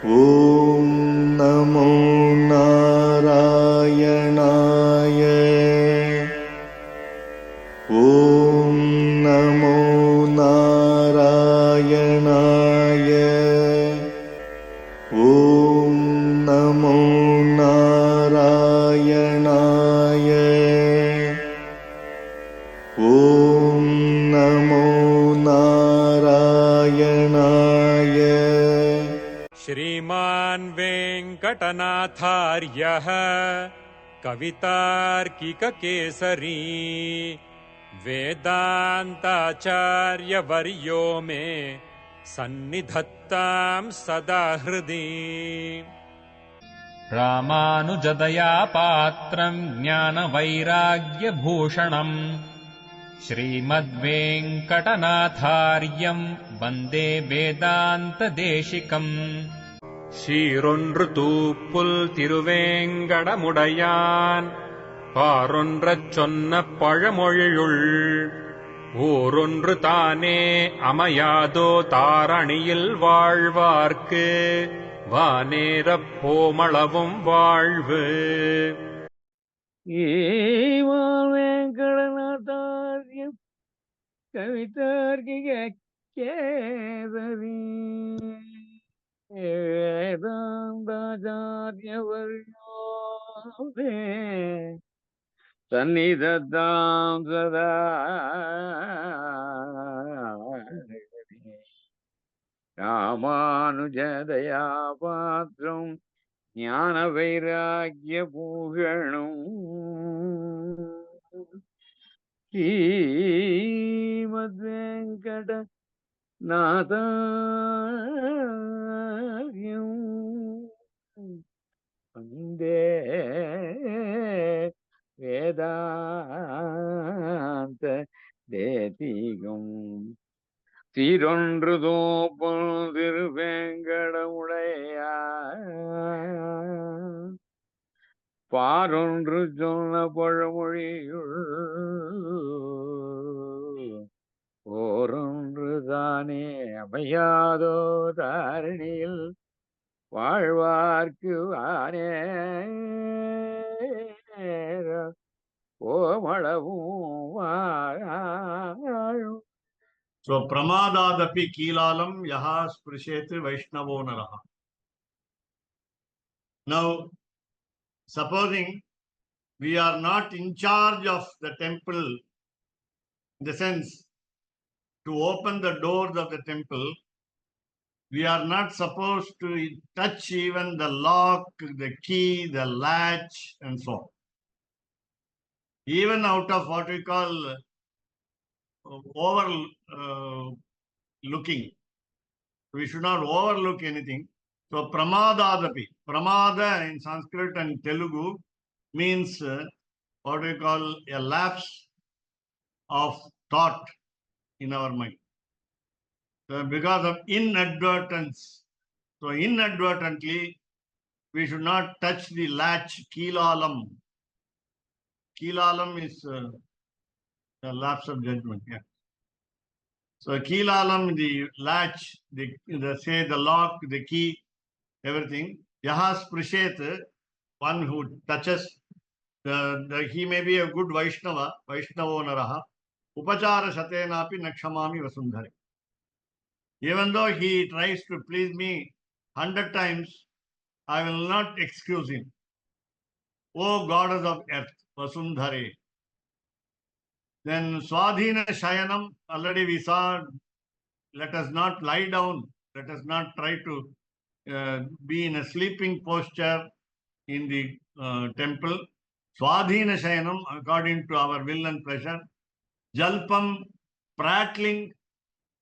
ॐ नमो नारायणाय। ॐ नमो नारायणाय। ॐ नमो नारायणाय। ॐ नमो नारायणाय। श्रीमान् वेङ्कटनाथार्यः कवितार्किककेसरी वेदान्ताचार्यवर्यो मे सन्निधत्तां सदा हृदि। रामानुजदया पात्रम् ज्ञानवैराग्यभूषणम् श्रीमद्वेङ्कटनाथार्यम् वन्दे वेदान्तदेशिकम्। சீரொன்று தூப்புல் திருவேங்கடமுடையான் பாரொன்றச் சொன்ன பழமொழியுள் ஊரொன்று தானே அமையாதோ தாரணியில் வாழ்வார்க்கு வானேரப் போமளவும் வாழ்வு. वेङ्कटनाथार्यं कवितार्किककेसरी वेदान्ताचार्यवर्यो मे सन्निधत्तां सदा रामानुजदया पात्रम् ज्ञानवैराग्यभूषणम् श्रीमद्वेङ्कटनाथार्यं वन्दे वेदान्तदेशिकम्। சீரொன்று தோப்புல் திருவேங்கடமுடையான் பாரொன்று சொன்ன பழமொழியுள் ஓரொன்று தானே அமையாதோ தாரணியில் வாழ்வார்க்கு வானே ஓமளவும் வாழும். So pramadadapi kilalam yaha sprishet vaishnavo naraha. Now, supposing we are not in charge of the temple, in the sense to open the doors of the temple, we are not supposed to touch even the lock, the key, the latch, and so on. Even out of what we call overlooking. We should not overlook anything. So pramadadapi. Pramada in Sanskrit and Telugu means what we call a lapse of thought in our mind. So because of inadvertence. So inadvertently, we should not touch the latch, kilalam. Kilalam is a lapse of judgment. Yeah. So kilalam, the latch, the say the lock, the key, everything. Yaha sprishet, one who touches, he may be a good Vaishnava, Vaishnavo naraha. Upachara shatenapi nakshamami vasundhari. Even though he tries to please me 100 times, I will not excuse him. O goddess of earth, vasundhari. Then swadhina shayanam, already we saw, let us not lie down, let us not try to be in a sleeping posture in the temple. Swadhina shayanam, according to our will and pleasure. Jalpam, prattling,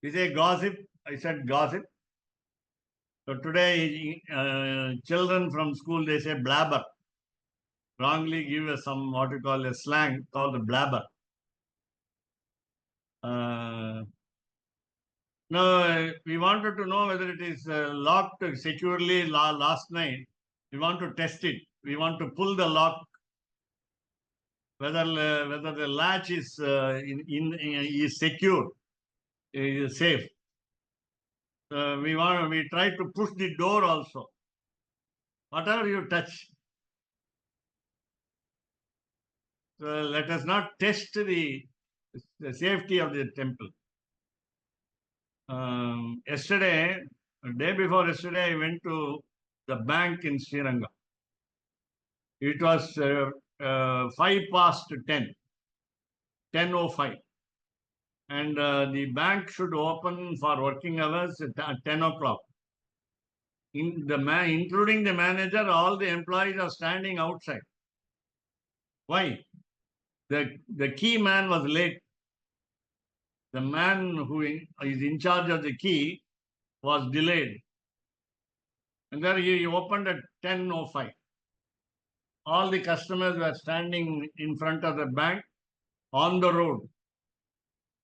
we say gossip, I said gossip. So today, children from school, they say blabber. Wrongly give us some what we call a slang called the blabber. No, we wanted to know whether it is locked securely last night. We want to test it. We want to pull the lock, whether the latch is is secure, is safe. we try to push the door also. Whatever you touch. So let us not test the safety of the temple. Day before yesterday, I went to the bank in Sriranga. It was 5 past 10, 10:05. And the bank should open for working hours at 10 o'clock. Including the manager, all the employees are standing outside. Why? The key man was late. The man who is in charge of the key was delayed. And then he opened at 10:05. All the customers were standing in front of the bank on the road.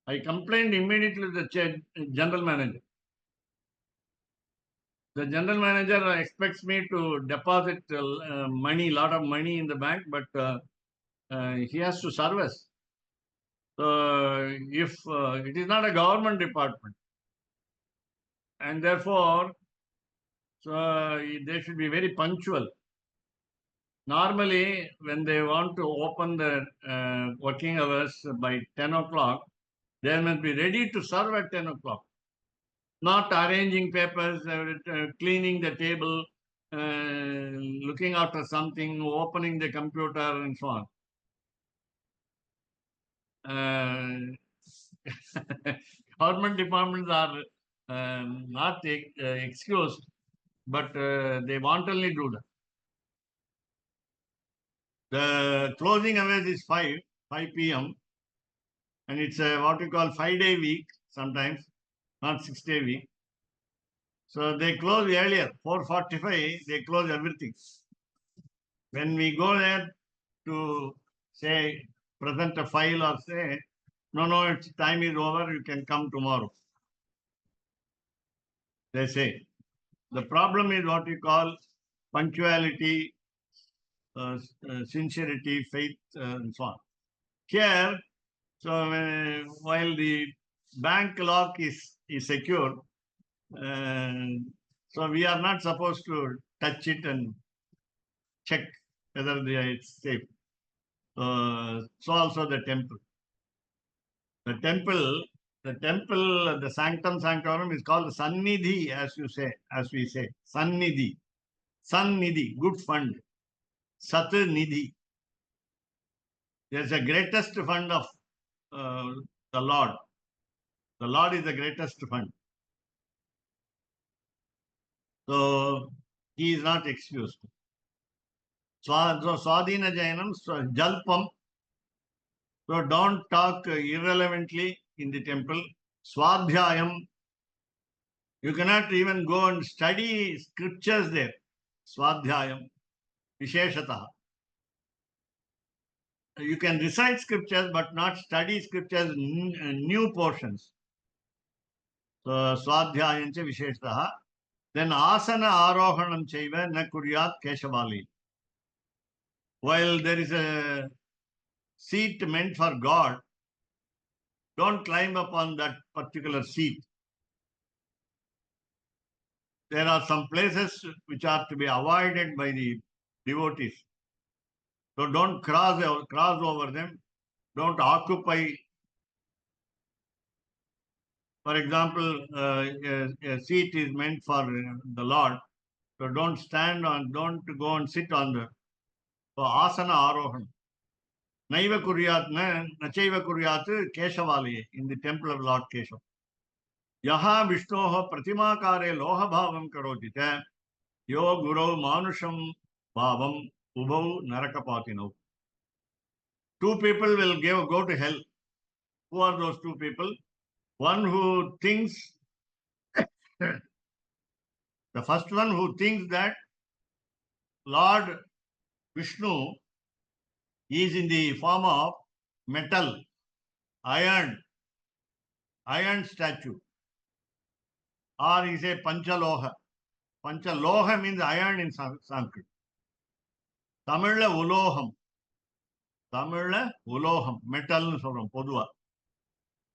I complained immediately to the general manager. The general manager expects me to deposit money, lot of money in the bank, but he has to serve us. So if it is not a government department, and therefore, so they should be very punctual. Normally, when they want to open the working hours by 10 o'clock, they must be ready to serve at 10 o'clock. Not arranging papers, cleaning the table, looking after something, opening the computer, and so on. Government departments are not excused, but they wantonly do that. The closing hours is 5 p.m. and it's what we call 5-day week sometimes, not 6-day week. So they close earlier, 4:45, they close everything. When we go there to say, present a file or say, no, it's time is over, you can come tomorrow. They say. The problem is what we call punctuality, sincerity, faith, and so on. Here, so while the bank lock is secure, so we are not supposed to touch it and check whether it's safe. So also the temple. The sanctum sanctorum is called Sannidhi, as we say. Sannidhi. Sannidhi, good fund. Sat Nidhi. There's a greatest fund of the Lord. The Lord is the greatest fund. So he is not excused. So Swadhina Jainam, Jalpam. So don't talk irrelevantly in the temple. Swadhyayam. You cannot even go and study scriptures there. Swadhyayam. Visheshataha. You can recite scriptures but not study scriptures, new portions. So Swadhyayancha Visheshataha. Then asana arohanam chaiva na kuryat keshavali. While there is a seat meant for God, don't climb up on that particular seat. There are some places which are to be avoided by the devotees. So don't cross over them. Don't occupy. For example, a seat is meant for the Lord. So don't go and sit on the. So asana arohan. Naiva kuryat nachaiva kuryat keshavali, in the temple of Lord Keshav. Yaha Vishnoho pratimakare loha bhavam karoti te yo guru manusham bhavam ubhau narakapatino. Two people will go to hell. Who are those two people? One who thinks, the first one who thinks that Lord Vishnu is in the form of metal, iron statue, or is a Panchaloha. Panchaloha means iron in Sanskrit. Tamilla Uloham, metal சொல்றோம் பொதுவா.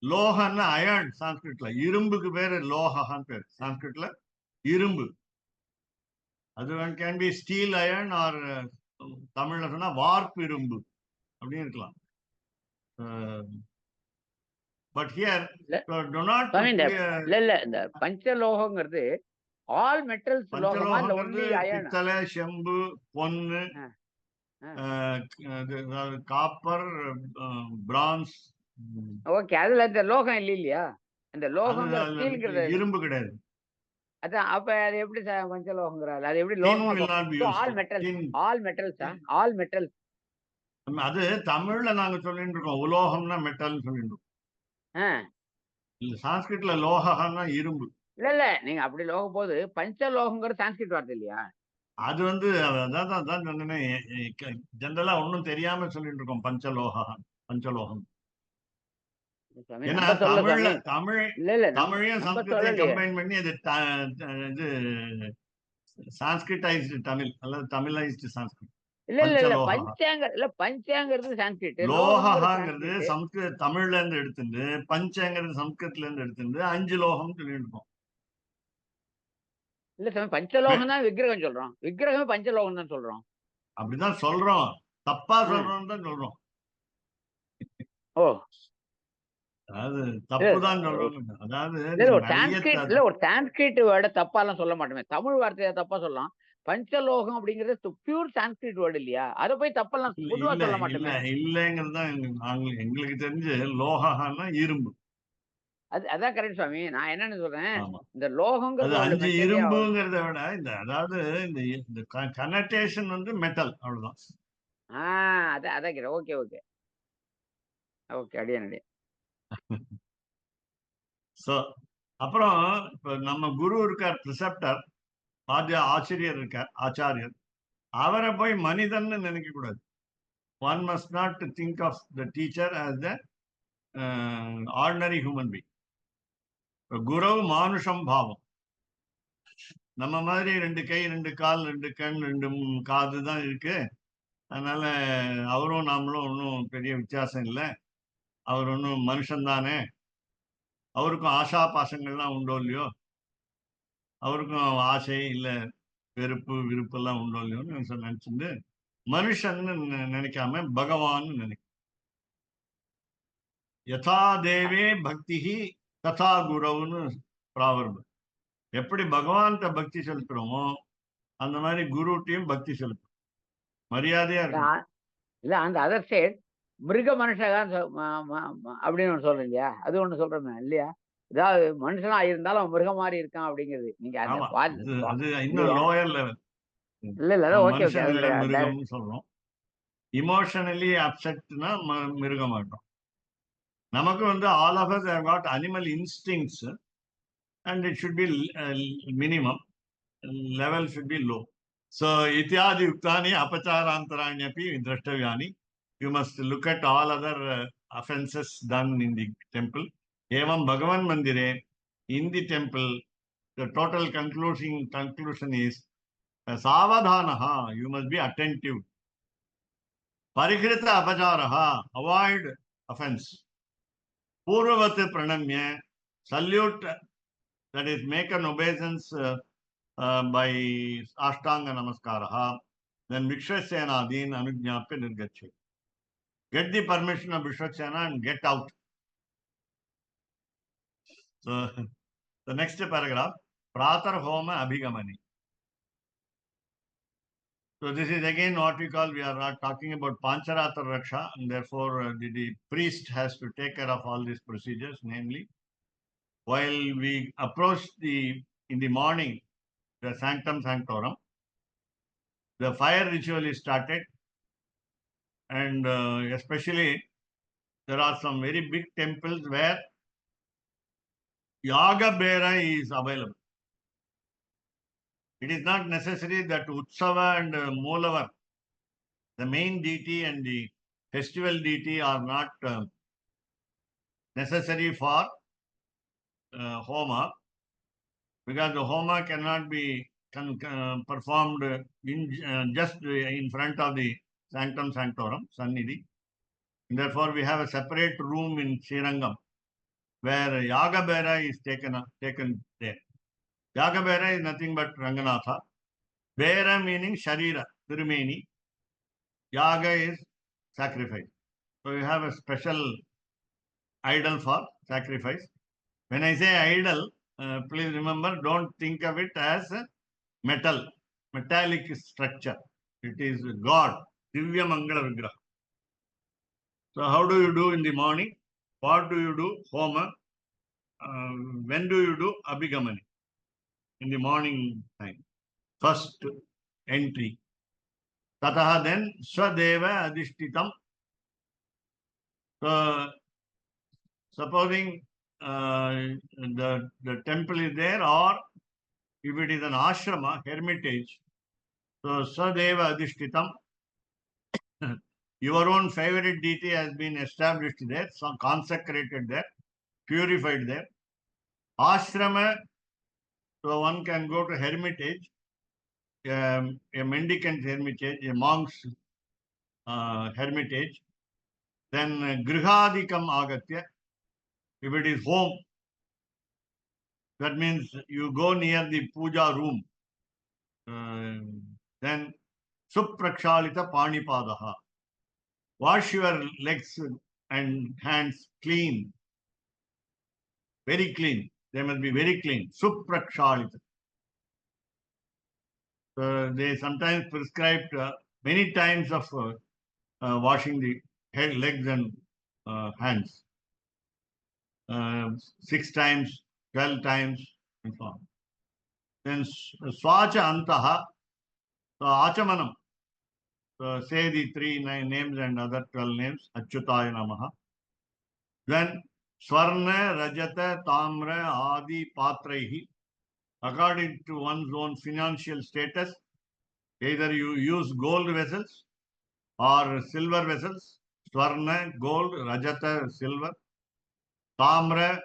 லோகன்னா iron சான்ஸ்கிரிட்ல. இரும்புக்கு பேரு லோகான்னு பேரு சான்ஸ்கிரிட்ல. இரும்பு அது can be steel iron or தமிழ்ல சொன்னா வார்ப்பு இரும்பு அப்படின்னு இருக்கலாம். பட் ஹியர் do not சுவாமி இந்த clear- இல்ல இந்த பஞ்சலோகங்கிறது ஆல் மெட்டல்ஸ் லோகமா இல்ல பஞ்சலோகங்கிறது ஒன்லி அயர்ன்? பித்தளை, செம்பு, பொன்னு, காப்பர், பிரான்ஸ். ஓகே, அதுல இந்த லோகம் இல்லையா? அந்த லோகங்கிற அது ஸ்டீல்ங்கிறது இரும்பு கிடையாது. அதான். அப்ப அது எப்படி பஞ்சலோகங்கிறாரு? அது எப்படி Tin லோகமா? will not be all used. Metal, Tin. All மெட்டல்ஸா? All metal. அது தமிழ்ல நாங்க சொல்லிட்டு இருக்கோம் உலோகம்னா மெட்டல்னு சொல்லிட்டு இருக்கோம். இல்ல சான்ஸ்கிரிட்ல லோகம்னா இரும்பு. இல்ல நீங்க அப்படி லோகம் போது பஞ்சலோகங்கிற சான்ஸ்கிரிட் வார்த்தை இல்லையா? அது அதான் சொன்னேன். ஜெனரலா ஒன்னும் தெரியாம சொல்லிட்டு இருக்கோம் பஞ்சலோகம். சுவாமி ஏன்னா நம்ம சொல்ல சுவாமி. தமிழையும் நம்ம சம்ஸ்கிருத்தையும் சொல்லலையே. கம்பைன் பண்ணி அது இது சான்ஸ்கிரிட்டைஸ்டு தமிழ் அல்லது தமிழைஸ்டு சான்ஸ்கிரிட். இல்ல பஞ்சலோகா. பஞ்சாங்கிறது சான்ஸ்கிரிட், லோகங்கிறது லோகாங்கிறது சான்ஸ்கிரிட். சம்ஸ்கிருத தமிழ்ல இருந்து எடுத்துட்டு, பஞ்சங்கிறது சம்ஸ்கிருத்ல இருந்து எடுத்துட்டு 5 லோகம் சொல்லிட்டு இருக்கோம். இல்ல சாமி, பஞ்சலோகம் தான் விக்கிரகம் சொல்றோம். விக்கிரகமே பஞ்சலோகம் தான் சொல்றோம். அப்படிதான் சொல்றோம். தப்பா சொல்றோம் தான் சொல்றோம். ஓ, அதாவது தப்புதான் சொல்றோம். அதாவது ஒரு சான்ஸ்கிரிட் வேர்டை தப்பா எல்லாம் சொல்ல மாட்டோமே. தமிழ் வார்த்தையை தப்பா சொல்லலாம். பஞ்சலோகம் அப்படிங்கிறது பியூர் சான்ஸ்கிரிட் வேர்டு இல்லையா? அதை போய் தப்பெல்லாம் பொதுவா சொல்ல மாட்டோமே. இல்லங்கிறது தான் எங்களுக்கு தெரிஞ்சு லோகான்னா இரும்பு. அதான் கரெக்ட் சுவாமி. நான் என்னன்னு சொல்றேன், ஆமா. இந்த அது லோகங்கிறது 5 இரும்புங்கிறத விட அதாவது இந்த கனெக்டேஷன் மெட்டல் அவ்வளவுதான். அதான் கேட்கிறேன். ஓகே ஓகே ஓகே, அடியே. சோ அப்புறம் இப்ப நம்ம குரு இருக்கார், பிரிசெப்டர், ஆசிரியர் இருக்கார், ஆச்சாரியர். அவரை போய் மனிதன்னு நினைக்க கூடாது. One must not think of the teacher as the ordinary human being. குரவு மானுஷம் பாவம். நம்ம மாதிரி 2 கை, 2 கால், 2 கண், 2 காது தான் இருக்கு. அதனால அவரும் நாமளும் ஒன்றும் பெரிய வித்தியாசம் இல்லை. அவர் ஒன்றும் மனுஷன் தானே, அவருக்கும் ஆசா பாசங்கள்லாம் உண்டோ இல்லையோ, அவருக்கும் ஆசை இல்லை, வெறுப்பு விருப்பு எல்லாம் உண்டோ இல்லையோன்னு நினைச்சுட்டு மனுஷன் நினைக்காம பகவான் நினைக்க. யதா தேவே பக்தி ததா குருன்னு ப்ராவர்பு. எப்படி பகவான்கிட்ட பக்தி செலுத்துறோமோ அந்த மாதிரி குருட்டையும் பக்தி செலுத்தும். மரியாதையா இருக்கும். இல்ல அந்த அதர் சைட் மிருக மனுஷன் அப்படின்னு ஒண்ணு சொல்றேன் இல்லையா? அது ஒண்ணு சொல்றேன் இல்லையா? ஏதாவது மனுஷனா இருந்தாலும் மிருகம் மாதிரி இருக்கான் அப்படிங்கிறது. நீங்க அது இன்னும் லோயர் லெவல். இல்ல அதான் ஓகே ஓகே. மனுஷன் இல்ல, மிருகம்னு சொல்றோம். இமோஷனலி அப்செட்னா மிருகம் ஆயிடும். நமக்கு all of us have got animal instincts and it should be minimum, level should be low. So ityadi uktani apacharantaraani api drashtavyani. You must look at all other offenses done in the temple. Evam Bhagavan Mandire, in the temple, the total conclusion is savadhanaha, you must be attentive. Parikrita apacharaha, avoid offense. Purvavat pranamya, salute, that is make an obeisance by ashtanga namaskaraha. Then Vikshasena adin anujñapya nirgacche. Get the permission of Vishwasena and get out. So the next paragraph, Pratar Homa Abhigamani. So this is again what we call, we are not talking about Pancaratra Raksa, and therefore the priest has to take care of all these procedures. Namely, while we approach in the morning, the sanctum sanctorum, the fire ritual is started, and especially there are some very big temples where Yaga Bera is available. It is not necessary that Utsava and Molavar, the main deity and the festival deity, are not necessary for Homa, because the Homa cannot be performed just in front of the sanctum sanctorum, Sannidhi. Therefore, we have a separate room in Srirangam where Yagabera is taken there. Yagabera is nothing but Ranganatha. Bera meaning Sharira, Tirumeni. Yaga is sacrifice. So you have a special idol for sacrifice. When I say idol, please remember, don't think of it as metallic structure. It is God, Divya Mangala Vigraha. So how do you do in the morning? What do you do? Homa. When do you do Abhigamani? In the morning time. First entry. Tataha then Swadeva Adishtitam. So supposing the temple is there, or if it is an ashrama, hermitage, so Swadeva Adishtitam, your own favorite deity has been established there, so consecrated there, purified there. Ashrama, so one can go to hermitage, a mendicant hermitage, a monk's hermitage. Then Grihadikam Agatya, if it is home, that means you go near the puja room. Then Suprakshalita Panipadaha. Wash your legs and hands clean. Very clean. They must be very clean. Suprakshalita. They sometimes prescribed many times of washing the head, legs and hands. 6 times, 12 times, and so on. Then Swacha Antaha, so Achamanam. So say the 3 names and other 12 names. Achyutaya Namaha. Then Swarna, Rajata, Tamra, Adi, Patraihi. According to one's own financial status, either you use gold vessels or silver vessels. Swarna, gold, Rajata, silver. Tamra,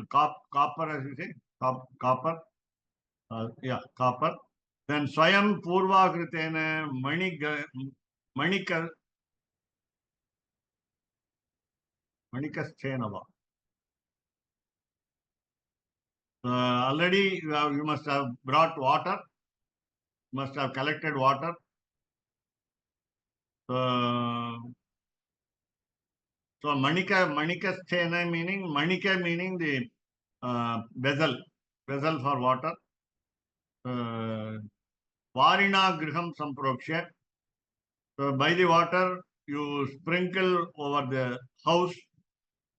copper, as you say, copper. Copper. Then Swayam Purvakritena Manikasthenava. Already you must have brought water, must have collected water. So Manikasthena meaning, Manika meaning the vessel for water. Varina Griham Samproksha. So by the water, you sprinkle over the house.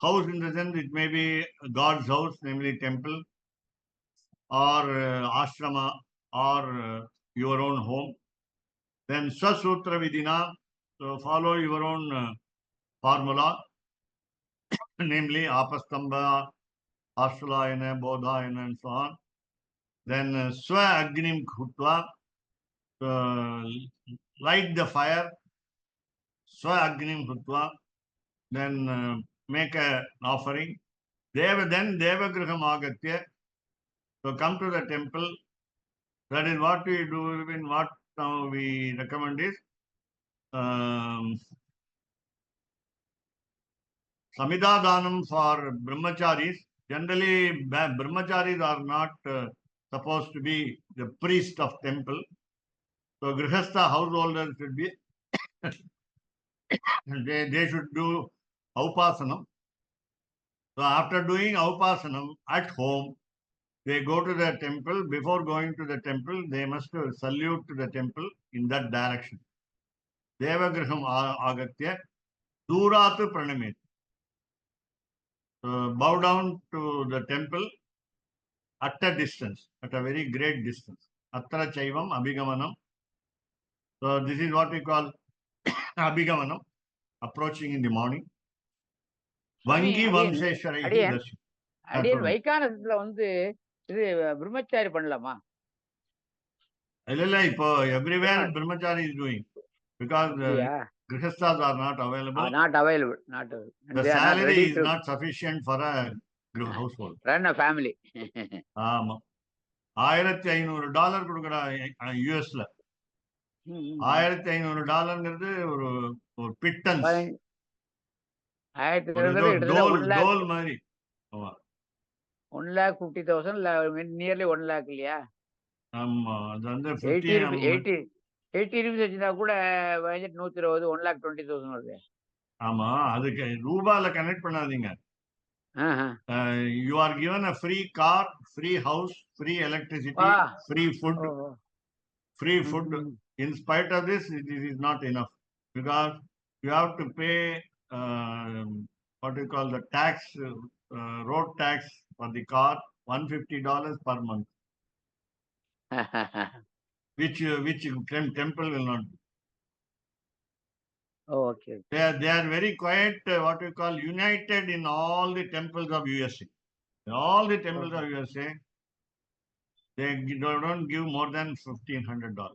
House in the sense, it may be God's house, namely temple, or ashrama, or your own home. Then Swasutra Vidina, so follow your own formula, namely Apastamba, Ashvalayana, Bodhayana, and so on. Then Swa Agnim Khutva, light the fire, Swa Agnim Khutva, then make an offering. Then Devagriham Agatya, so come to the temple. That is what we do. In what now we recommend is Samidadanam for brahmacharis. Generally, brahmacharis are not supposed to be the priest of temple. So grihastha householders should be they should do aupasanam. So after doing aupasanam at home, they go to the temple. Before going to the temple, they must salute to the temple in that direction. Devagriham Agatya, Duratu Pranamit. Bow down to the temple at a distance, at a very great distance. Atra Chaivam Abhigamanam. So this is what we call Abhigamanam, approaching in the morning. Vangi Vamseshwara Darshan. அடியன் வைகானசத்துல வந்து இது பிரம்மச்சாரி பண்ணலாமா? இல்ல இப்போ everywhere brahmachari is doing, because grihasthas are not available. The salary is not sufficient for a household. Run a family. ஆமா. $1,500 கொடுக்கறா யுஎஸ்ல. $1500 ஒரு ஒரு பிட்டன்ஸ், 1500 ஒரு ஏதோ கிட்டத்தட்ட டோல் 1 lakh, டோல் மாதிரி. ஆமா 1,50,000 நியர்லி 1 lakh இல்லையா? ஆமா அது வந்து 80 15 ரூபி 80 80 ரூபீஸ் வச்சிருந்தா கூட 120, 1,20,000 வருது. ஆமா அதுக்கு ரூபால கனெக்ட் பண்ணாதீங்க. ஆஹா. You are given a free car, free house, free electricity, வா. free food, ஓஹோ. free ம், food. ம். In spite of this, it is not enough because you have to pay what you call the tax, road tax for the car, $150 per month, which temple will not do. Okay. They are very quiet, what we call united in all the temples of USA. In all the temples of USA, they don't give more than $1,500.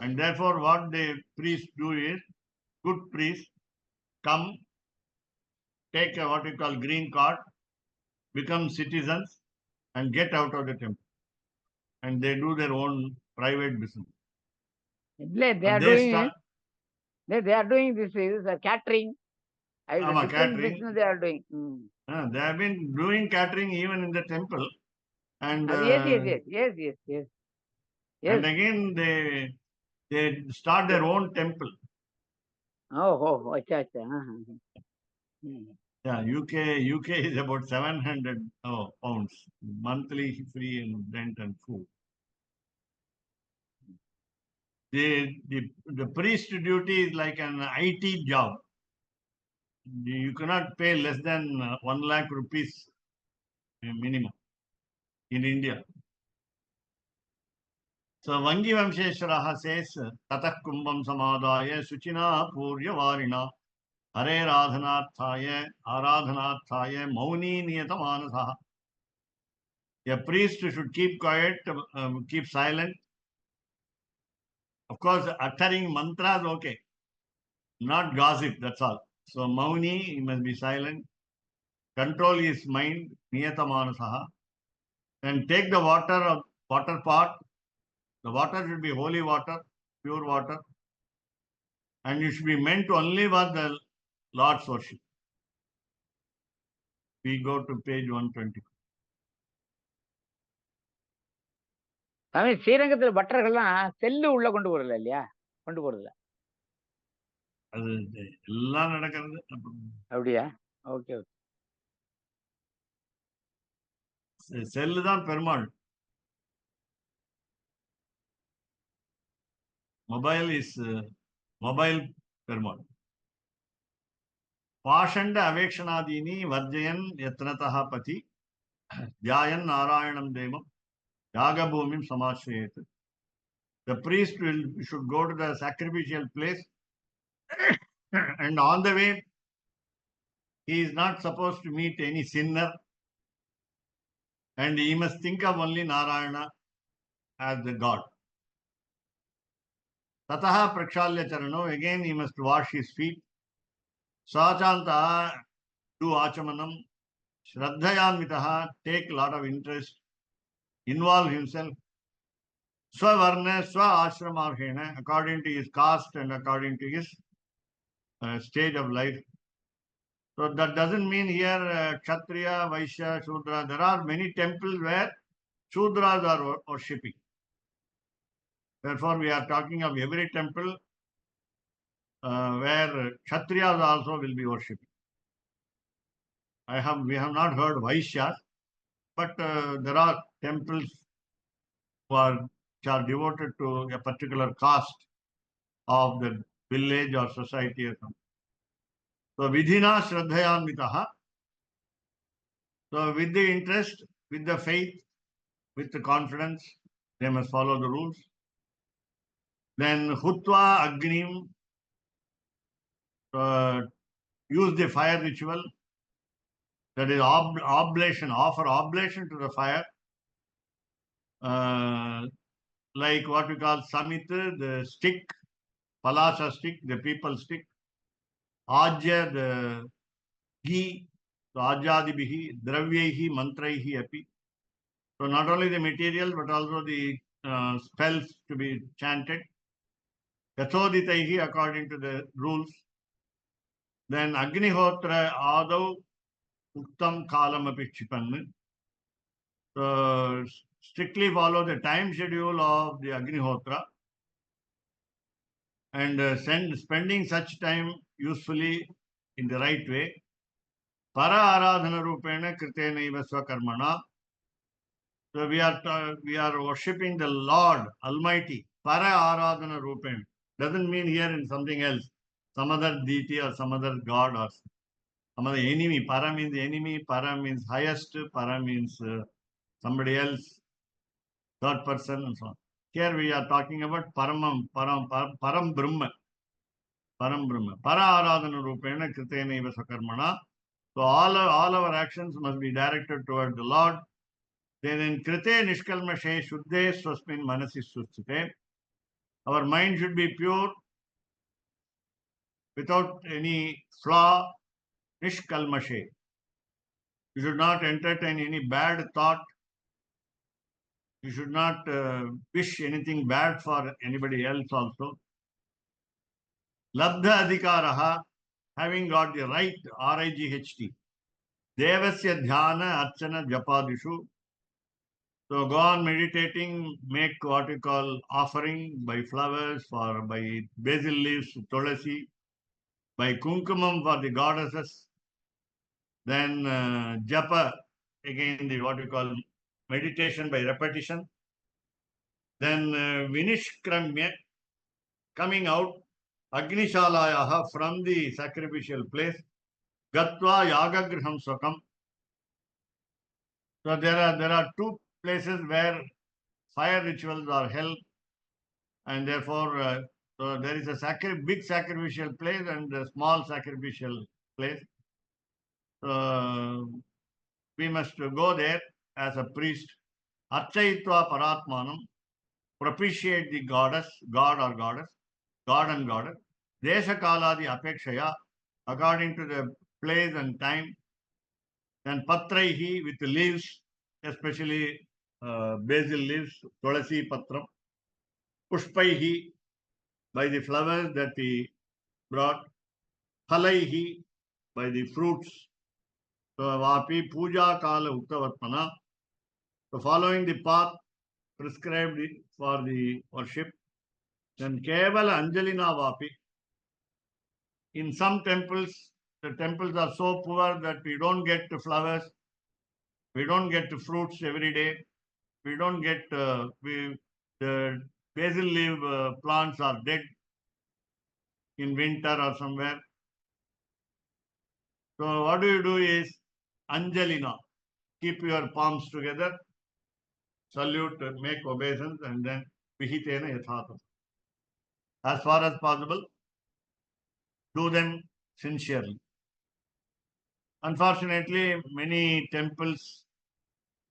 And therefore, what the priests do is, good priests come, take a what we call green card, become citizens, and get out of the temple. And they do their own private business. இல்ல, they And are they doing start they are doing this is catering. Different catering. business they are doing. They have been doing catering even in the temple. And Yes, yes, yes, yes, yes, yes, yes. and again they start their own temple. Oh, acha, acha. Yeah, UK is about 700 pounds monthly free in rent and food. The priest duty is like an IT job. You cannot pay less than 1 lakh rupees minimum in India. So Vangi Vamsheshwaraha says, Tatah Kumbham Samadaya Suchina Purya Varina Hare Aradhanathaya Mauni Niyatamanasaha. A priest should keep quiet, keep silent. Of course, uttering mantras, okay. Not gossip, that's all. So Mauni, he must be silent. Control his mind, Niyatamanasaha. And take the water pot. The water should be holy water, pure water. And it should be meant only for the Lord's worship. We go to page 120. சாமி, ஸ்ரீரங்கத்துல பட்டர்கள்லாம் cell உள்ள கொண்டு போறதில்ல இல்லையா? கொண்டு போறதில்ல. அது எல்லாம் நடக்கிறது. அப்படியா? ஓகே. செல்லு தான் Perumal. Mobile is mobile Perumal. பாஷண்ட அவேக்ஷணாதீனி வர்ஜயன் யத்னதः பதி தியாயன் நாராயணம் தேவம் யாகபூமிம் சமாஸ்ரயேத். The priest should go to the sacrificial place and on the way he is not supposed to meet any sinner and he must think of only Narayana as the God. Tataha prakshalya charano, again he must wash his feet. Sachanta, do achamanam. Shraddhayanvitaha, take a lot of interest, involve himself. Swavarna, swa ashramarhena, according to his caste and according to his stage of life. So that doesn't mean here Kshatriya, Vaishya, Shudra. There are many temples where Shudras are worshipping. Therefore, we are talking of every temple where Kshatriyas also will be worshipping. We have not heard Vaishyas, but there are temples which are devoted to a particular caste of the village or society or something. So vidhina shraddhayanvitaha. So with the interest, with the faith, with the confidence, they must follow the rules. Then hutva agnim, use the fire ritual. That is oblation, offer oblation to the fire. Like what we call samit, the stick, palasa stick, the people stick. Ajya, the ghee, so ajadibihi, dravyaihi, mantraihi api. So not only the material, but also the spells to be chanted. Yathoditaihi, according to the rules. Then Agnihotra Adau Uktam Kalam Apikshipan. So strictly follow the time schedule of the Agnihotra and spending such time usefully in the right way. Para Aradhana Rupena Kritenaiva Swakarmana. So we are worshipping the Lord Almighty. Para Aradhana Rupena. Doesn't mean here in something else. Some other deity or some other god or some other enemy. Para means enemy. Para means highest. Para means somebody else. Third person and so on. Here we are talking about Param Brahma. Param Brahma. Para Aradhana Rupena Kritena Iva Sakarmana. So all our actions must be directed toward the Lord. Then in Krite Nishkalmashe Shuddhe Swasmin Manasi Susthite. Our mind should be pure without any flaw. Nishkalmashe. You should not entertain any bad thought. You should not wish anything bad for anybody else also. Labdha Adhikaraha, having got the right RIGHT. Devasya Dhyana Archana Japadishu. So go on meditating, make what we call offering by flowers or by basil leaves, tulasi, by kunkumam for the goddesses. Then japa, again the what we call meditation by repetition. Then vinishkramya, coming out, Agnishalaya from the sacrificial place, Gatva Yagagraham Swakam. So there are two places where fire rituals are held, and therefore so there is a big sacrificial place and a small sacrificial place. We must go there as a priest. Archayitva Paratmanam, propitiate the goddess, god or goddess, god and goddess. Desha Kaladi Apekshaya, according to the place and time. Then Patraihi with the leaves, especially basil leaves, Tulasi Patram. Pushpaihi, by the flowers that he brought. Phalaihi, by the fruits. So Vapi Puja Kala Uktavatmana. So following the path prescribed for the worship. Then Kevala Anjalina Vapi. In some temples, the temples are so poor that we don't get flowers, we don't get fruits every day, we don't get, the basil leaf plants are dead in winter or somewhere. So what do is Anjalina, keep your palms together, salute, make obeisance, and then Vihitena Yathatam. As far as possible, do them sincerely. Unfortunately, many temples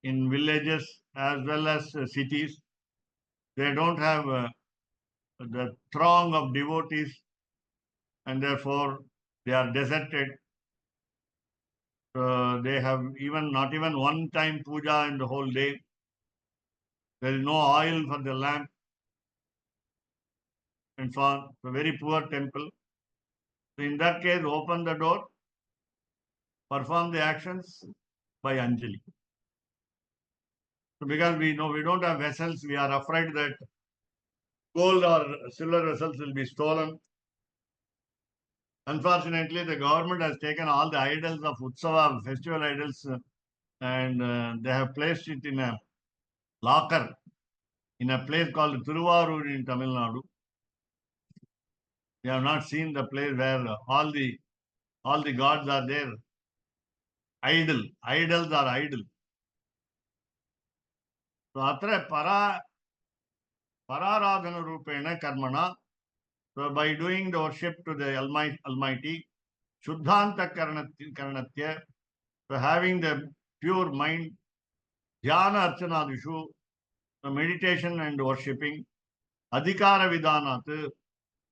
in villages as well as cities, they don't have the throng of devotees, and therefore they are deserted. They have not even one time puja in the whole day. There is no oil for the lamp and so on. It's a very poor temple. So in that case, open the door, perform the actions by Anjali. So because we know we don't have vessels, we are afraid that gold or silver vessels will be stolen. Unfortunately, the government has taken all the idols of Utsava, festival idols, and they have placed it in a locker in a place called Thiruvarur in Tamil Nadu. We have not seen the place where all the gods are there. Idols are idle. So atra pararadhana rupena karmana. So by doing the worship to the Almighty, Shuddhanta karanatya, so having the pure mind, dhyana archanadishu, the meditation and worshipping, adhikara vidanat,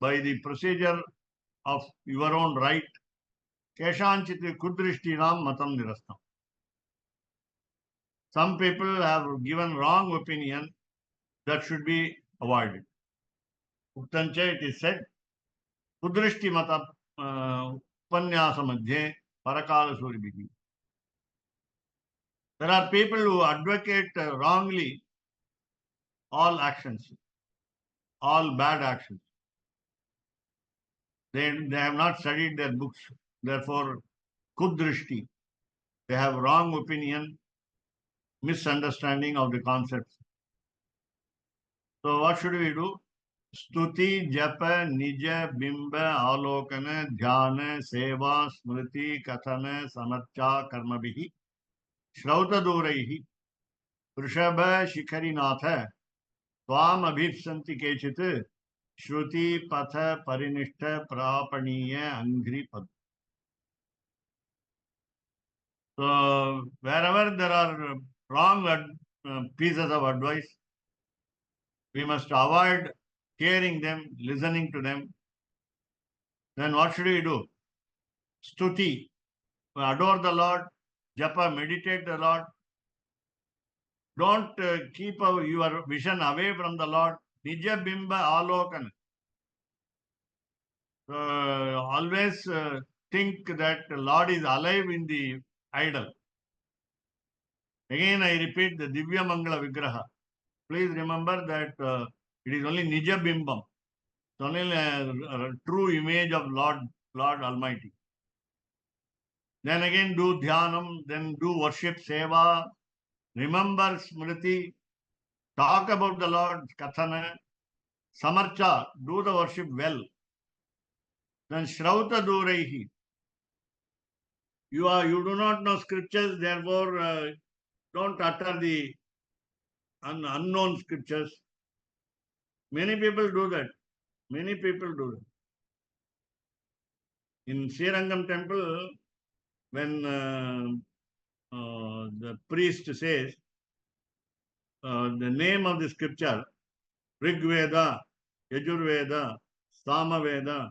by the procedure of your own right, keshanchit kudrishtinam matam nirastam. Some people have given wrong opinion that should be avoided. Uktancha, it is said, Kudrishti Mata Upanyasa Madhye Parakala Suribhi. There are people who advocate wrongly all actions, all bad actions. They have not studied their books. Therefore, Kudrishti. They have wrong opinion, misunderstanding of the concepts. So what should we do? Stuti, Japa, Nija, Bimba, Alokana, Dhyana, Seva, Smriti, Kathana, Samatcha, Karmabihi, Shrauta Duraihi, Vrishabha, Shikarinatha, Tvam Abhipsanti Kechit, Shruti, Patha, Parinishta, Prapaniya, Angri Pad. So wherever there are wrong pieces of advice, we must avoid hearing them, listening to them. Then what should we do? Stuti, adore the Lord. Japa, meditate the Lord. Don't keep your vision away from the Lord. Nija Bimba Alokan. Always think that the Lord is alive in the idol. Again, I repeat the Divya Mangala Vigraha. Please remember that it is only Nija Bimbam. It's only a true image of Lord Almighty. Then again do Dhyanam, then do worship, Seva, remember Smriti, talk about the Lord, Kathana, Samarcha, do the worship well. Then Shrauta Duraihi. You do not know scriptures, therefore don't utter the unknown scriptures. Many people do that. Many people do that. In Srirangam temple, when the priest says the name of the scripture, Rig Veda, Yajur Veda, Sama Veda,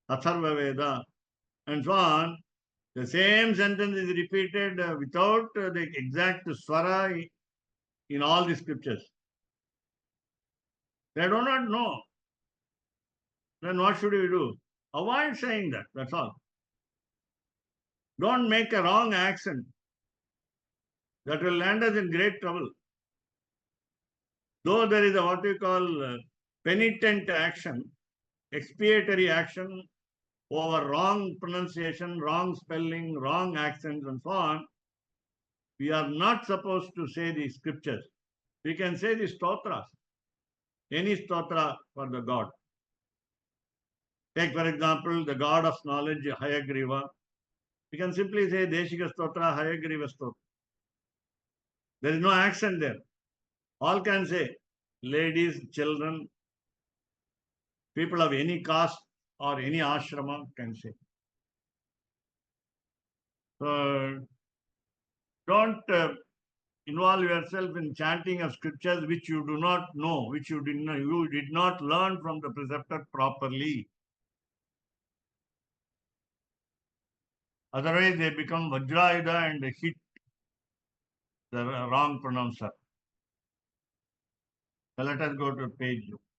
Atharva Veda, and so on, the same sentence is repeated without the exact swara in all the scriptures. They do not know. Then what should we do? Avoid saying that, that's all. Don't make a wrong accent. That will land us in great trouble. Though there is a what we call penitent action, expiatory action over wrong pronunciation, wrong spelling, wrong accents, and so on, we are not supposed to say the scriptures. We can say the stotras, any stotra for the God. Take, for example, the God of knowledge, Hayagriva. We can simply say Deshika Stotra, Hayagriva Stotra. There is no accent there. All can say, ladies, children, people of any caste or any ashrama can say. So, don't involve yourself in chanting of scriptures which you do not know, which you did not learn from the preceptor properly. Otherwise, they become Vajrayuda and hit the wrong pronouncer. So let us go to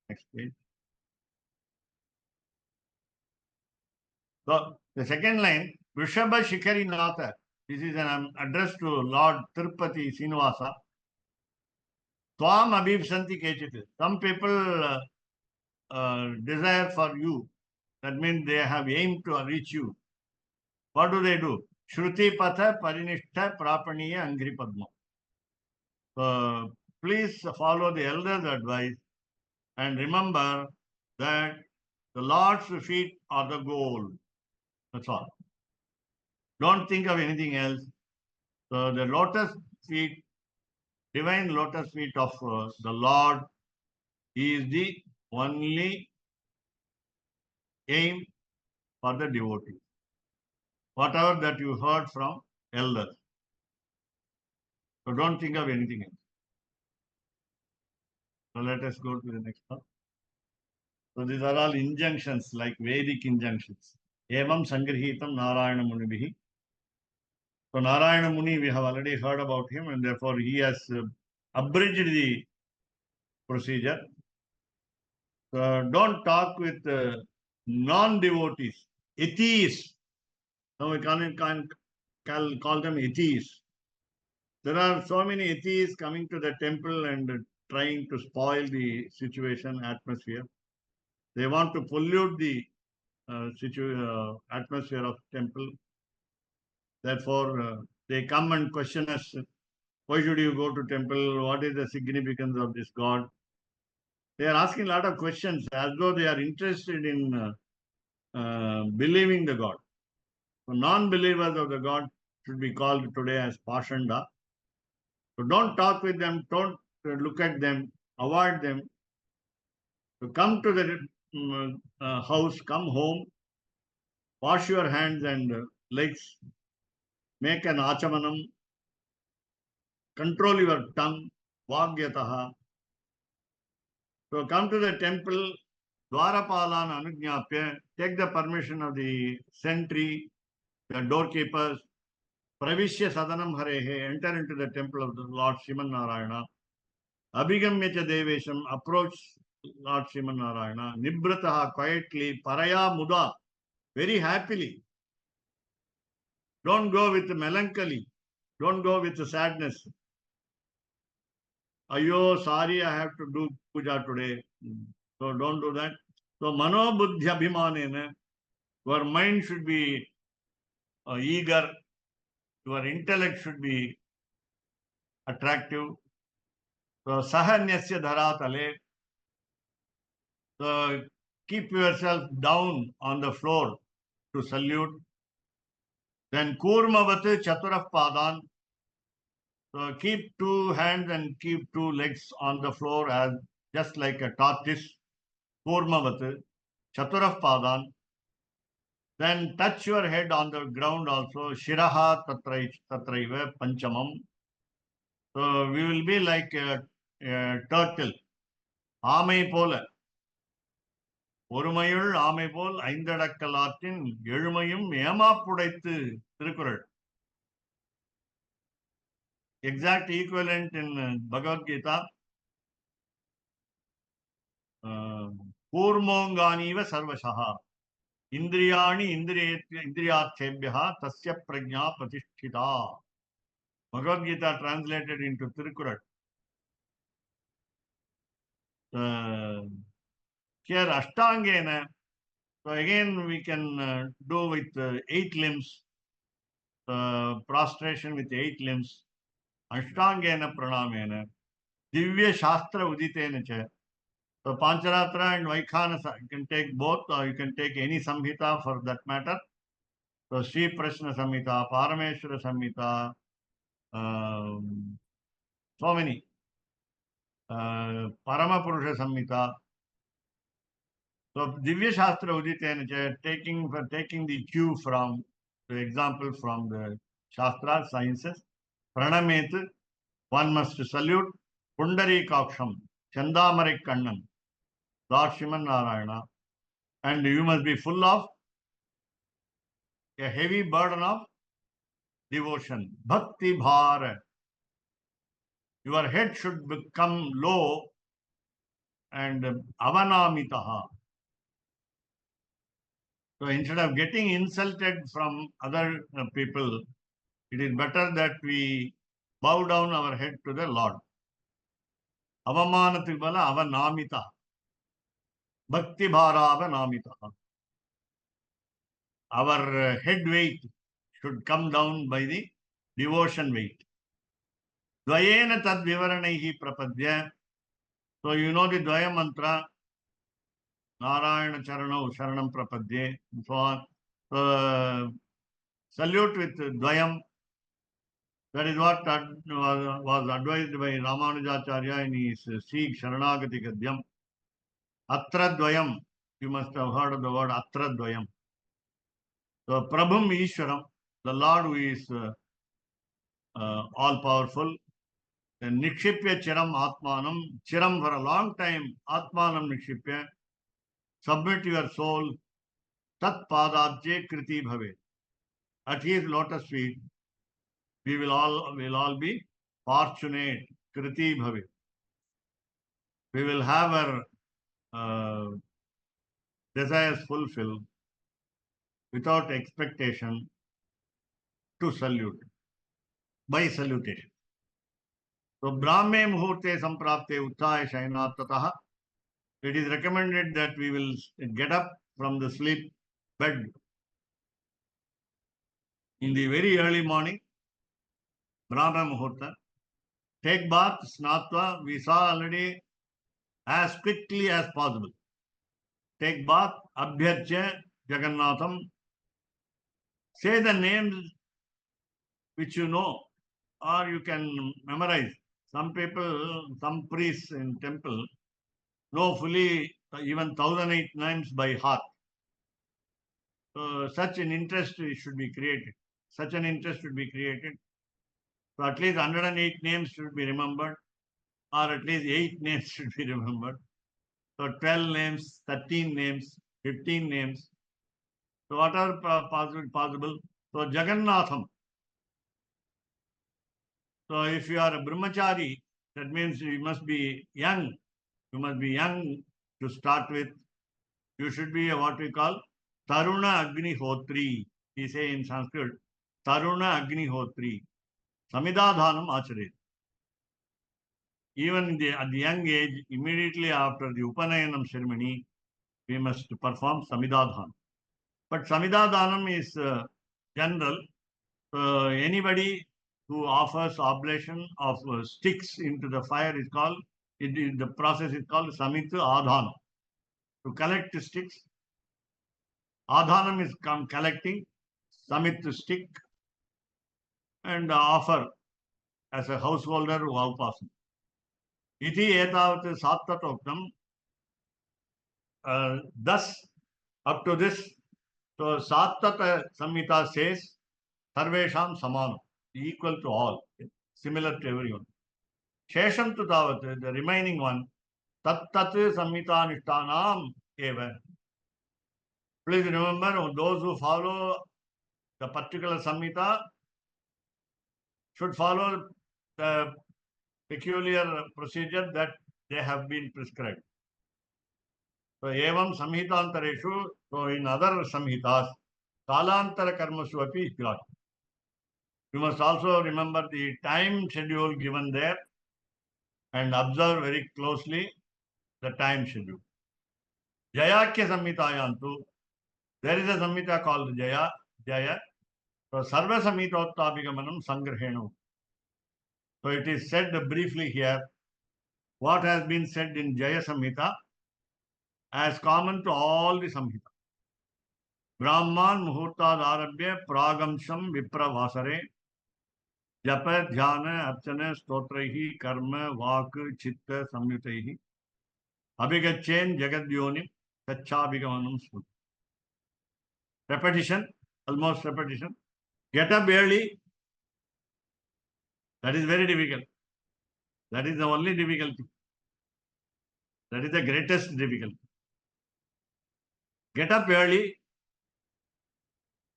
next page. So the second line, Vrishabha Shikari Natha. This is an address to Lord Tirupati Srinivasa. Tvam Abhipsanti Kechit. Some people desire for you. That means they have aimed to reach you. What do they do? Shruti Patha Parinishta Prapaniya Angri Padma. So please follow the elders' advice and remember that the Lord's feet are the goal. That's all. Don't think of anything else. So the lotus feet, divine lotus feet of the Lord is the only aim for the devotee. Whatever that you heard from elders. So don't think of anything else. So let us go to the next one. So these are all injunctions, like Vedic injunctions. Evam Sangrihitam Narayana Munibihi. So Narayana Muni, we have already heard about him, and therefore he has abridged the procedure. Don't talk with non-devotees, atheists. Now we can't call them atheists. There are so many atheists coming to the temple and trying to spoil the situation, atmosphere. They want to pollute the atmosphere of temple. Therefore, they come and question us. Why should you go to temple? What is the significance of this God? They are asking a lot of questions as though they are interested in believing the God. So non-believers of the God should be called today as Pashanda. So don't talk with them, don't look at them, avoid them. So come to the house, come home, wash your hands and legs, make an achamanam, control your tongue, vagyataha. So come to the temple, Dwarapalan Anugyapya, take the permission of the sentry, the doorkeepers, Pravishya Sadanam Harehe, enter into the temple of the Lord Shiman Narayana. Abhigamyacha Devesham, approach Lord Shiman Narayana. Nibrataha, quietly, Paraya Muda, very happily. Don't go with melancholy. Don't go with sadness. Ayo, sorry, I have to do puja today. So don't do that. So Mano Buddhi Abhimanena, your mind should be eager, your intellect should be attractive. So Sahanyasya Dharatale, so keep yourself down on the floor to salute. Then Kurmavat Chaturaf Padan, so keep two hands and keep two legs on the floor as just like a tortoise. Kurmavat Chaturaf Padan. Then touch your head on the ground also. Shiraha Tatraiva Panchamam. So we will be like a turtle. ஆமை போல ஒருமையுள் ஆமை போல் ஐந்தடக்கலாற்றின் எழுமையும் ஏமாப்புடைத்து Thirukkural. Exact equivalent in Bhagavad Gita. Kurmonganiva sarvashaha. Indriyani indriyatebhyaha tasya prajna pratisthita. Bhagavad Gita translated into Tirukkural. Here Ashtangena, so again we can do with 8 limbs, prostration with 8 limbs, Ashtangena pranamena, Divya Shastra uditena cha. So Pancaratra and Vaikhanasa, you can take both or you can take any Samhita for that matter. So Sri Prashna Samhita, Parameshwara Samhita, so many. Paramapurusha Samhita. So Divya Shastra Uditena, taking the cue from the example from the Shastra sciences. Pranamet, one must salute Pundari Kaksham, Chandamarik Kannan, Lord Shiman Narayana, and you must be full of a heavy burden of devotion. Bhakti Bhara. Your head should become low and avanamitaha. So instead of getting insulted from other people, it is better that we bow down our head to the Lord. Avamanatibala avanamita. Bhakti bhara avanamita. Our head weight should come down by the devotion weight. Dvayena tad vivaranaihi prapadya. So you know the Dvaya mantra. Narayana Charanau Sharanam Prapadye, and so on. So, salute with Dvayam. That is what was advised by Ramanujacharya in his Sikh Sharanagati Gadyam. Atra Dvayam. You must have heard of the word Atra Dvayam. So, Prabhum Ishwaram, the Lord who is all powerful. Then Nikshipya Chiram Atmanam. Chiram for a long time. Atmanam Nikshipya. Submit your soul. Tat Padabje Kriti Bhave. At his lotus feet, we will all be fortunate. Kriti Bhave. We will have our desires fulfilled without expectation to salute, by salutation. So, Brahme Muhurte Samprapte Uttaya Shayanat Tataha. It is recommended that we will get up from the sleep bed in the very early morning, Brahma Muhurta. Take bath, Snatva, we saw already, as quickly as possible. Take bath, Abhyarcha, Jagannatham. Say the names which you know, or you can memorize. Some people, some priests in temple know fully even 1008 names by heart. So such an interest should be created. Such an interest should be created. So at least 108 names should be remembered, or at least 8 names should be remembered. So 12 names, 13 names, 15 names. So what are possible? So Jagannatham. So if you are a brahmachari, that means you must be young. You must be young to start with. You should be what we call Taruna Agnihotri. We say in Sanskrit, Taruna Agnihotri. Samidadhanam Acharya. Even at the young age, immediately after the Upanayanam ceremony, we must perform Samidadhanam. But Samidadhanam is general. Anybody who offers oblation of sticks into the fire is called, the process is called Samit Adhanam. To collect sticks, Adhanam is collecting Samit stick and offer as a householder Vaupasan. Iti etavat sattatoktam. Thus, up to this, so Sattata Samhita says, Sarvesham Samanam, equal to all, similar to everyone. Shesham tu tavat, the remaining one, Tat Samhita Nishtanam eva. Please remember, those who follow the particular Samhita should follow the peculiar procedure that they have been prescribed. So, evam samhitantareshu, so in other samhitas, kalantara karmasu api istilat. You must also remember the time schedule given there and observe very closely the time schedule. Jayakya samhitayantu, there is a samhita called Jaya. So, sarva samhitottapigamanam sangrahenu. So, it is said briefly here what has been said in Jaya Samhita as common to all the Samhita. Brahman Muhurtad Arabhya Pragamsham Vipravasare Japa Dhyana Archana Stotraihi Karma Vak Chitta Samyutaihi Abhigachen Jagadyonim Tachabhigamanam Smut. Repetition, almost repetition. Get up early. That is very difficult. That is the only difficulty. That is the greatest difficulty. Get up early.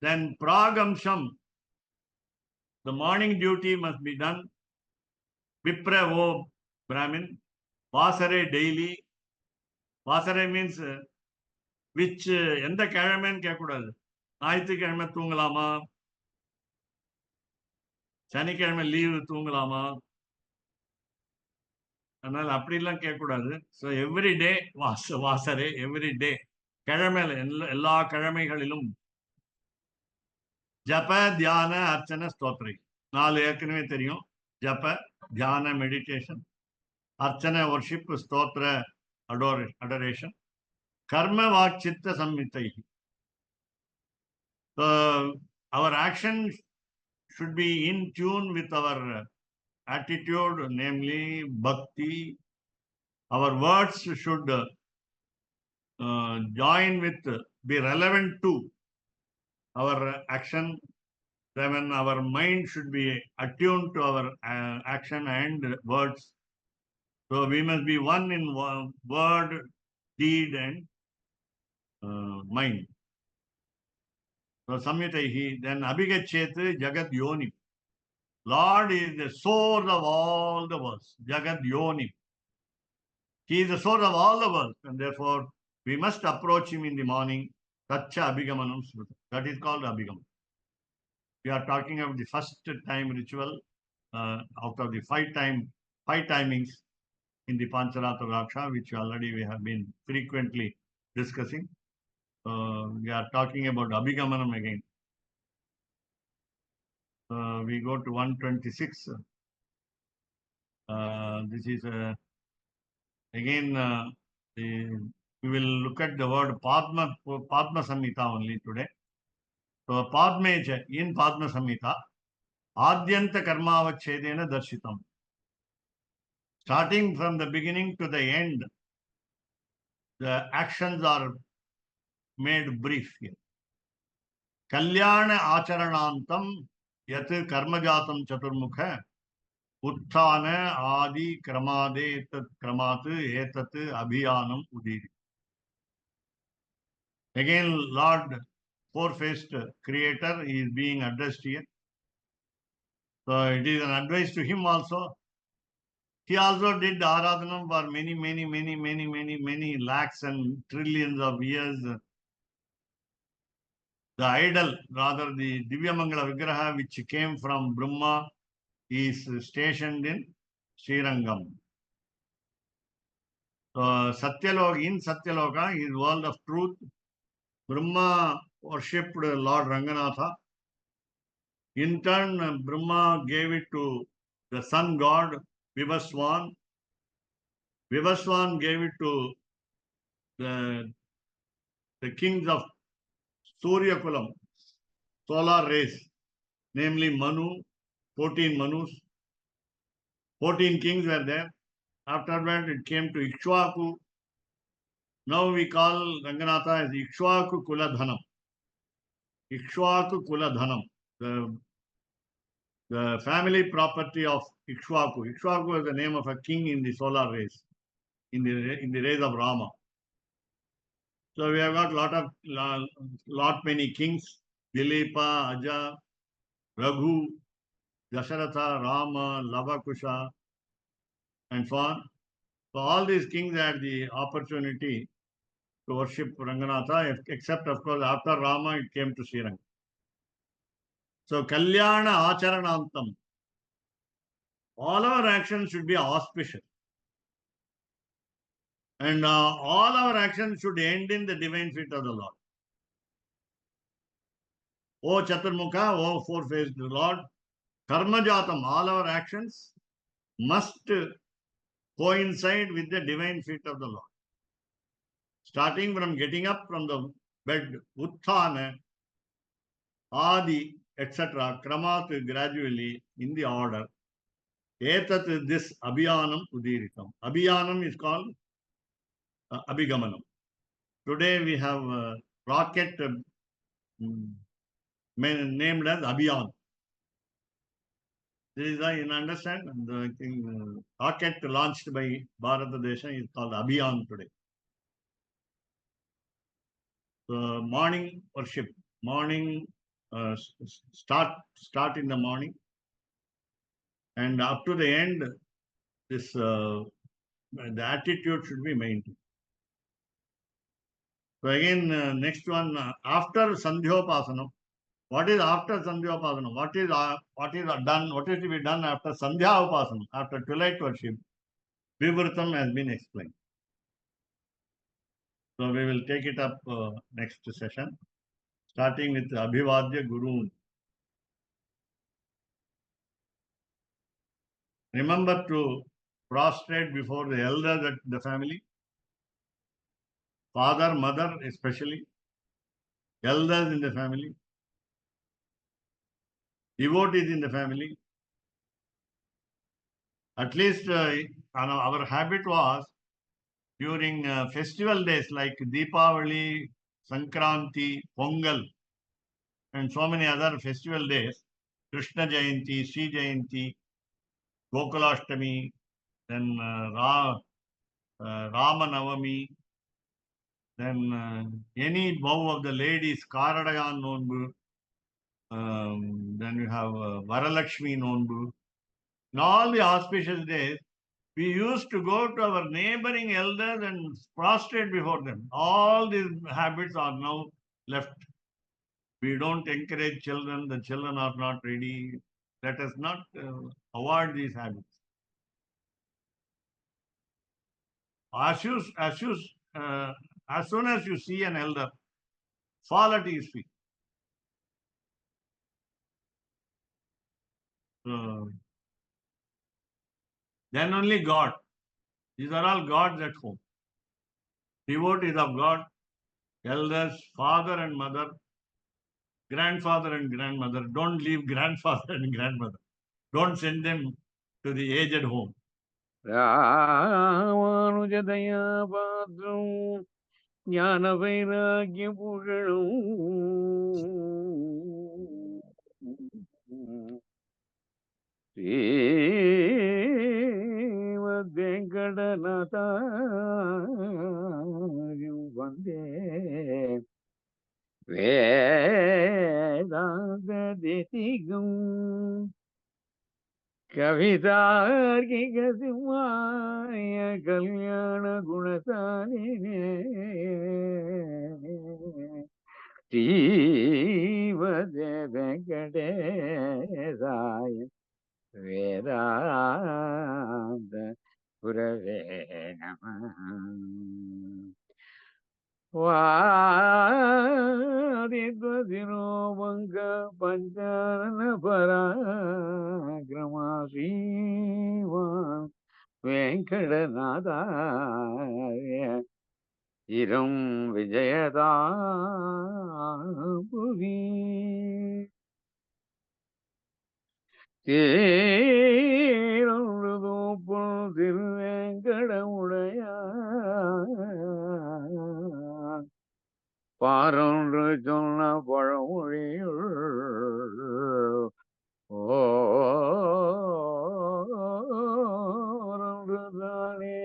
Then Pragamsham, the morning duty must be done. Vipra O Brahmin. Vasare daily. Vasare means which எந்த கிழமைன்னு கேட்கக்கூடாது. ஞாயிற்றுக்கிழமை தூங்கலாமா, சனிக்கிழமை leave தூங்கலாமா, அதனால அப்படிலாம் கேட்கக்கூடாது. So every day வாசரே, every day கிழமையில எல்லா கிழமைகளிலும் ஜப தியான அர்ச்சனை ஸ்தோத்திரை 4 ஏற்கனவே தெரியும். ஜப தியான மெடிடேஷன், அர்ச்சனை வர்ஷிப், ஸ்தோத்திர அடோரேஷன், கர்ம வாக்சித்த சம்மித்தை. So our action should be in tune with our attitude, namely bhakti. Our words should join with, be relevant to our action. Then our mind should be attuned to our action and words. So we must be one in word, deed and mind. So samyutaihi, then abhigachet jagat yoni. Lord is the source of all the worlds. Jagat yoni. He is the source of all the world, and therefore we must approach him in the morning. Tatcha Abhigamanam Smrita. That is called Abhigaman. We are talking about the first time ritual out of the five timings in the Pancaratra Raksa, which already we have been frequently discussing. We are talking about Abhigamanam again. We go to 126. This is again we will look at the word Padma Samhita only today. So Padmeja in Padma Samhita, Adyanta Karmavachedena Darshitam. Starting from the beginning to the end, the actions are made brief here. Kalyana Acharanantam Yat Karmajatam Chaturmukha Utthana Adi Kramade Etat Kramat Etat Abhiyanam Udiri. Again, Lord four-faced creator is being addressed here. So it is an advice to him also. He also did Aradhanam for many lakhs and trillions of years. The idol, rather the Divyamangala Vigraha, which came from Brahma, is stationed in Srirangam. So Satyaloka, in Satyaloka is world of truth. Brahma worshipped Lord Ranganatha. In turn, Brahma gave it to the sun god Vivaswan. Vivaswan gave it to the kings of Surya Kulam, solar race, namely Manu, 14 Manus. 14 kings were there. After that, it came to Ikshwaku. Now we call Ranganatha as Ikshwaku Kuladhanam. Ikshwaku Kuladhanam, the family property of Ikshwaku. Ikshwaku is the name of a king in the solar race, in the race of Rama. So we have got lot many kings: Dilipa, Aja, Raghu, Dasharatha, Rama, Lavakusha, and so on. So all these kings had the opportunity to worship Ranganatha, except of course after Rama it came to Srirangam. So Kalyana Acharanantam. All our actions should be auspicious. And all our actions should end in the divine feet of the Lord. O Chaturmukha, O four-faced Lord, Karmajatam, all our actions must coincide with the divine feet of the Lord. Starting from getting up from the bed, Utthana, Adi, etc., Kramat, gradually in the order. Etat, this Abhiyanam Udiritam. Abhiyanam is called Abhigamanam. Today we have a rocket named as Abhiyan. This is, you understand, the rocket launched by Bharata Desha is called Abhiyan today. So morning worship, morning start in the morning, and up to the end, this the attitude should be maintained. So again, next one, after Sandhyopasanam. What is after Sandhyopasanam? What is done? What is to be done after Sandhya Upasanam? After twilight worship, Vivritam has been explained. So we will take it up next session, starting with Abhivadya Guru. Remember to prostrate before the elders at the family, father, mother especially, elders in the family, devotees in the family. At least our habit was during festival days like Deepavali, Sankranti, Pongal, and so many other festival days, Krishna Jayanti, Sri Jayanti, Gokulashtami, then Rama Navami, then any vow of the ladies, Karadayan Nonbu, then you have Varalakshmi Nonbu. In all the auspicious days, We used to go to our neighboring elders and prostrate before them. All these habits are now left. We don't encourage children. The children are not ready. Let us not avoid these habits. As soon as you see an elder, fall at his feet. Then only God. These are all gods at home. Devotees of God, elders, father and mother, grandfather and grandmother. Don't leave grandfather and grandmother. Don't send them to the aged home. ராமானுஜதயா பாத்ரம் ஞான வைராகிய புகழும் ஸ்ரீமத்வேங்கடநாதாரியம் வந்தே வேதாந்ததேசிகம் கவிதார்க்கிக சிம்மாய கல்யாண குணசாலினே ஸ்ரீமதே வெங்கடேசாய வேதாந்த குரவே நமः. வாதித்வதினோமங்க பஞ்சானன பராக்கிரமா ஸ்ரீமான் வெங்கடநாதாய இரம் விஜயதா புவி தேரொழுதோப்புள் திருவேங்கடமுடையான் பாரொன்று சொன்ன பழமொழியுள் ஓரொன்றுதானே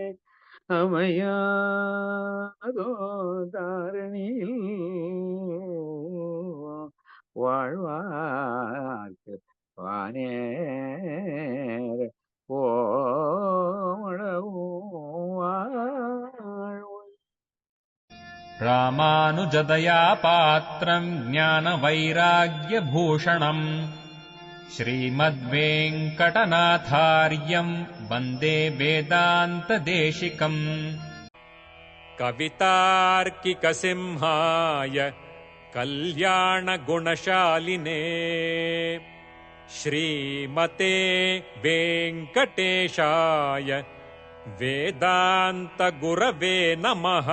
அமையாதோ தாரணியில் வாழ்வார்க்கு வானேர் ஓமளவும் வாழ்வு. ராமானுஜதயா பாத்திரம் ஞான வைராக்யபூஷணம் ஸ்ரீமத்வேங்கடநாதார்யம் வந்தே வேதாந்ததேசிகம். कवितार्किकसिंहाय कल्याणगुणशालिने श्रीमते वेङ्कटेशाय वेदान्तगुरवे नमः.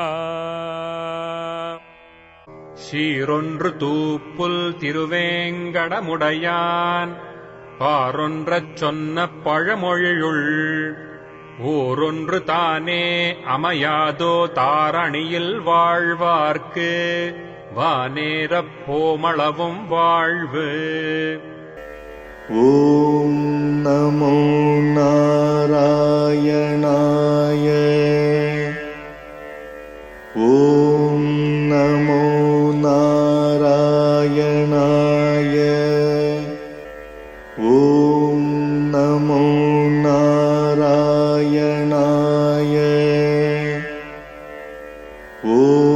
சீரொன்று தூப்புல் திருவேங்கடமுடையான் பாரொன்றச் சொன்ன பழமொழியுள் ஊரொன்று தானே அமையாதோ தாரணியில் வாழ்வார்க்கு வானேரப் போமளவும் வாழ்வு. ஓம் நமோ நாராயணாய. ஓம் நமோ நாராயணாய. ஓம் நமோ நாராயணாய. ஓம்